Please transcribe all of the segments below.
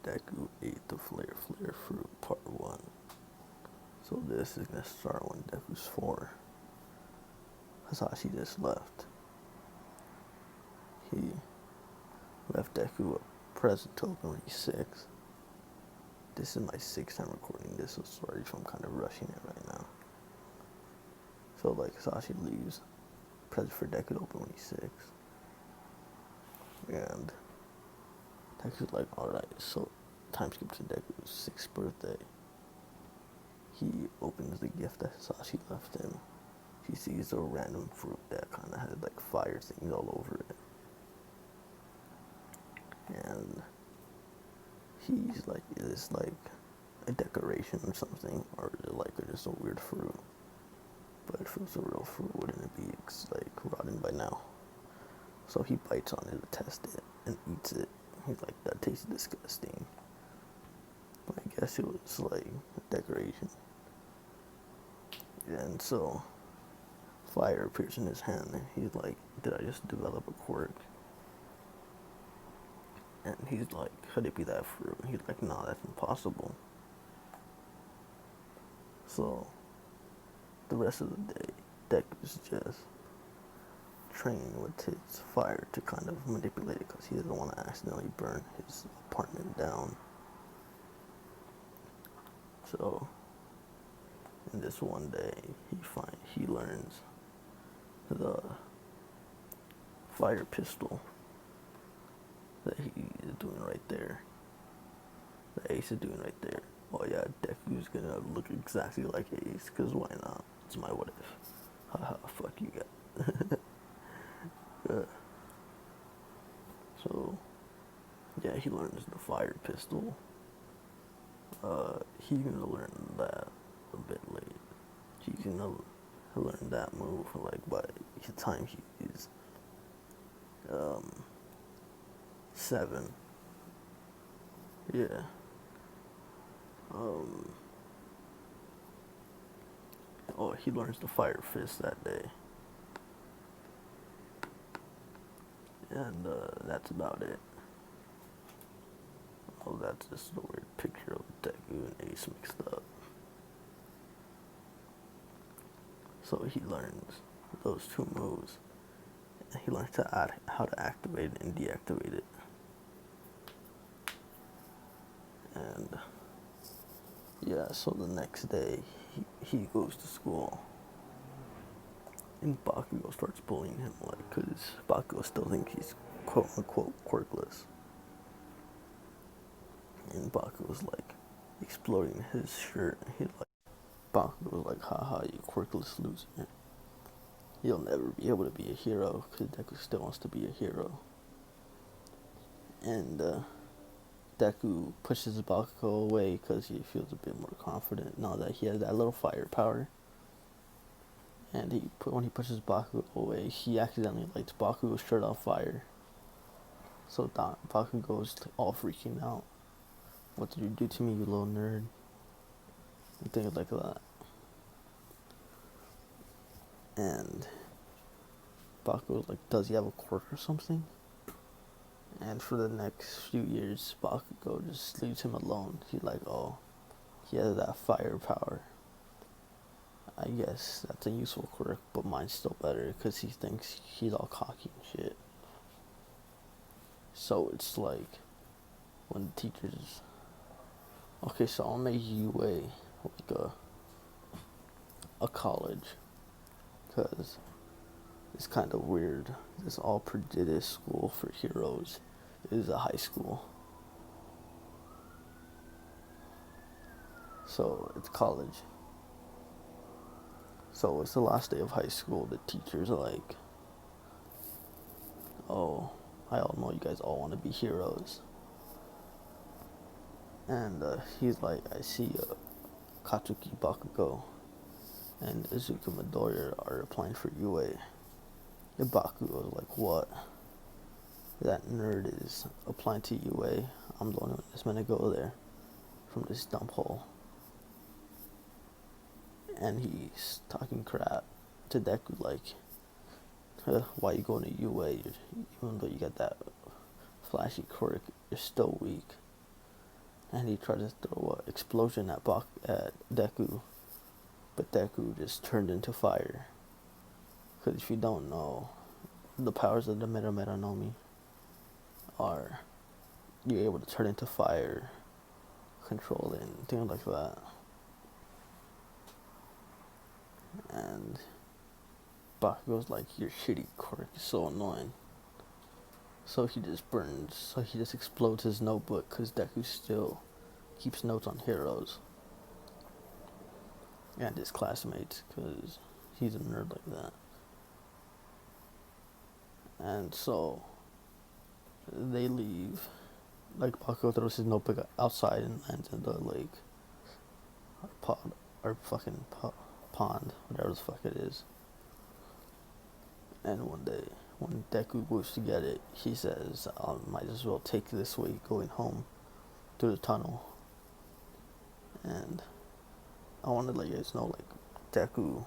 Deku ate the Flare Flare fruit, part 1. So this is gonna start when Deku's 4. Hasashi just left. He left Deku a present to open when he's 6. This is my 6th time recording this, so sorry if I'm kind of rushing it right now. So like Hasashi leaves, present for Deku to open when he's 6. And Deku's like, alright, so time skip to Deku's 6th birthday. He opens the gift that Hasashi left him. He sees a random fruit that kind of had like fire things all over it. And he's like, is this like a decoration or something? Or is it like just a weird fruit? But if it was a real fruit, wouldn't it be like rotten by now? So he bites on it to test it and eats it. He's like, that tastes disgusting. But I guess it was like a decoration. And so fire appears in his hand and he's like, did I just develop a quirk? And he's like, could it be that fruit? And he's like, no, that's impossible. So the rest of the day, Deku's just training with his fire to kind of manipulate it because he doesn't want to accidentally burn his apartment down. So in this one day, he learns the fire pistol that he is doing right there. The Ace is doing right there. Oh yeah, Deku's gonna look exactly like Ace, cause why not? It's my what if. Haha, fuck you guys. Yeah. So yeah, he learns the fire pistol. He's gonna learn that a bit late. He's gonna learn that move like by the time he's 7. Yeah. Oh, he learns the fire fist that day. And that's about it. Oh, that's just a weird picture of Deku and Ace mixed up. So he learns those 2 moves. And he learns how to activate it and deactivate it. And yeah, so the next day he goes to school. And Bakugo starts bullying him, like, because Bakugo still thinks he's quote-unquote quirkless. And Bakugo's, like, exploring his shirt. And Bakugo's like, haha, you quirkless loser. You'll never be able to be a hero, because Deku still wants to be a hero. And Deku pushes Bakugo away because he feels a bit more confident now that he has that little fire power. And when he pushes Bakugo away, he accidentally lights Bakugo's shirt on fire. So Bakugo's all freaking out. What did you do to me, you little nerd? And things like that. And Bakugo's like, does he have a quirk or something? And for the next few years, Bakugo just leaves him alone. He's like, oh, he has that fire power. I guess that's a useful quirk, but mine's still better because he thinks he's all cocky and shit. So it's like when the teachers, okay, so I'll make UA like a college because it's kind of weird. This all prestigious school for heroes is a high school. So it's college. So it's the last day of high school. The teacher's like, oh, I all know you guys all want to be heroes. And he's like, I see Katsuki Bakugo and Izuku Midoriya are applying for UA. And Bakugo's like, what? That nerd is applying to UA. I'm the only one that's meant to go there from this dump hole. And he's talking crap to Deku like, why you going to UA? Even though you got that flashy quirk, you're still weak. and he tried to throw an explosion at Deku, but Deku just turned into fire. Because if you don't know, the powers of the Meta Nomi are you're able to turn into fire, control it, and things like that. And Bakugo's like, your shitty quirk is so annoying. So he just explodes his notebook because Deku still keeps notes on heroes and his classmates because he's a nerd like that. And so they leave. Like, Bakugo throws his notebook outside and lands in the lake. Or fucking pond, whatever the fuck it is. And one day, when Deku goes to get it, he says, I might as well take this way going home through the tunnel. And I want to let you guys know, like, Deku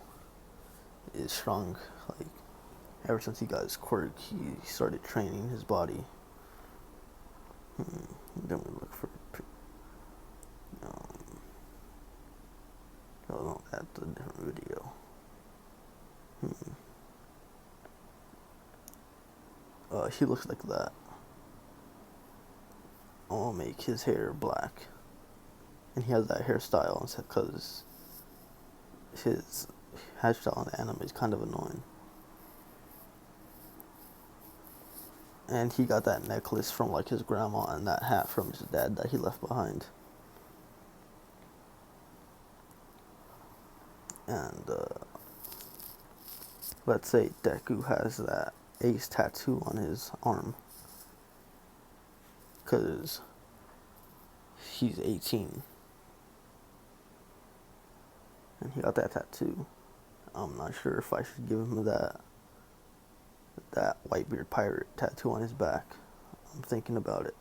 is strong. Like, ever since he got his quirk, he started training his body. Then we look for oh no, that's a different video. He looks like that. I'll make his hair black, and he has that hairstyle because his hairstyle in the anime is kind of annoying. And he got that necklace from like his grandma and that hat from his dad that he left behind. And let's say Deku has that ace tattoo on his arm because he's 18 and he got that tattoo. I'm not sure if I should give him that Whitebeard pirate tattoo on his back. I'm thinking about it.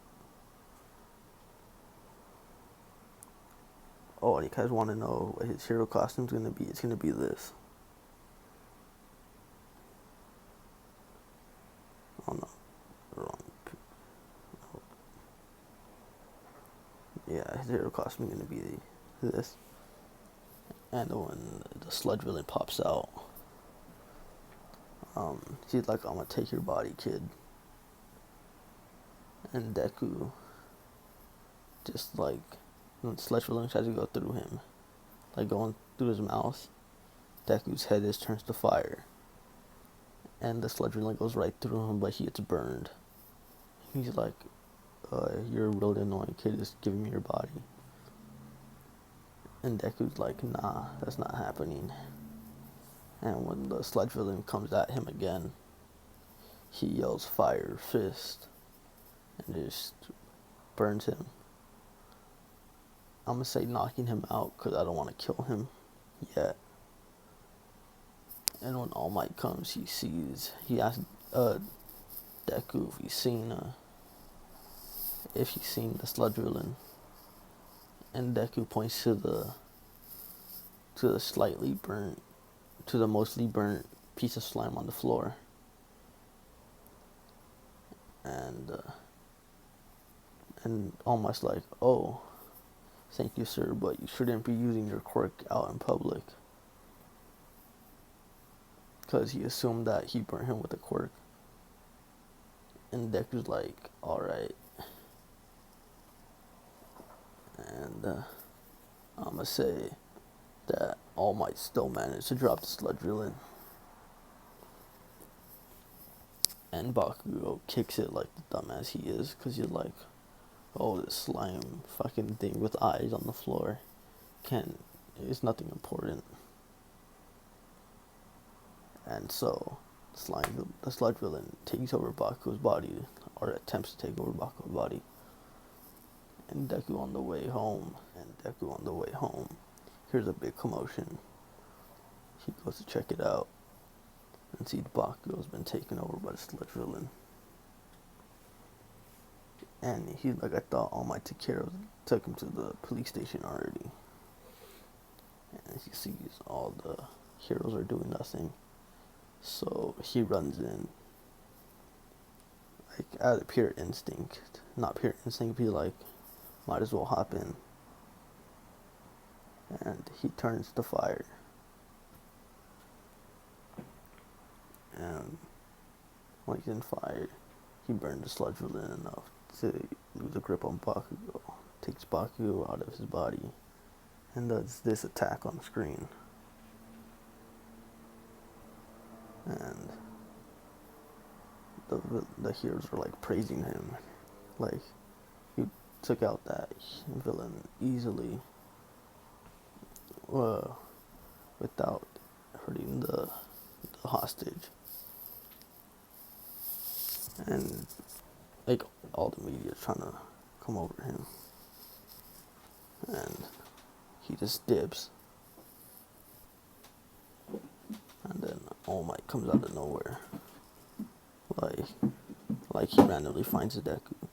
Oh, and you guys want to know what his hero costume's gonna be? It's gonna be this. Oh no, wrong. Yeah, his hero costume is gonna be this. And when the sludge villain pops out, he's like, I'm gonna take your body, kid. And Deku, just like, when the sludge villain tries to go through him, like going through his mouth, Deku's head just turns to fire. And the sludge villain goes right through him, but he gets burned. He's like, you're a really annoying kid, just giving me your body. And Deku's like, nah, that's not happening. And when the sludge villain comes at him again, he yells fire fist and just burns him. I'm gonna say knocking him out because I don't want to kill him yet. And when All Might comes, he asks Deku if he's seen the sludge villain. And Deku points to the mostly burnt piece of slime on the floor. And almost like, oh, thank you, sir, but you shouldn't be using your quirk out in public. Because he assumed that he burnt him with a quirk. And Deku's like, alright. And I'm gonna say that All Might still managed to drop the sludge villain. And Bakugo kicks it like the dumbass he is, because he's like, oh, this slime fucking thing with eyes on the floor it's nothing important. And so the sludge villain takes over Bakugo's body, or attempts to take over Bakugo's body. And Deku on the way home hears a big commotion. He goes to check it out and sees Bakugo's been taken over by the sludge villain. And he's like, I thought All Might took him to the police station already. And he sees all the heroes are doing nothing. So he runs in. Like, out of pure instinct. Not pure instinct, be like, might as well hop in. And he turns to fire. And when he's in fire, he burns the sludge villain enough to lose a grip on Bakugo. Takes Bakugo out of his body and does this attack on screen. And the heroes are like praising him. Like, he took out that villain easily without hurting the hostage. And like all the media is trying to come over him. And he just dips. And then All Might comes out of nowhere. Like he randomly finds a deku.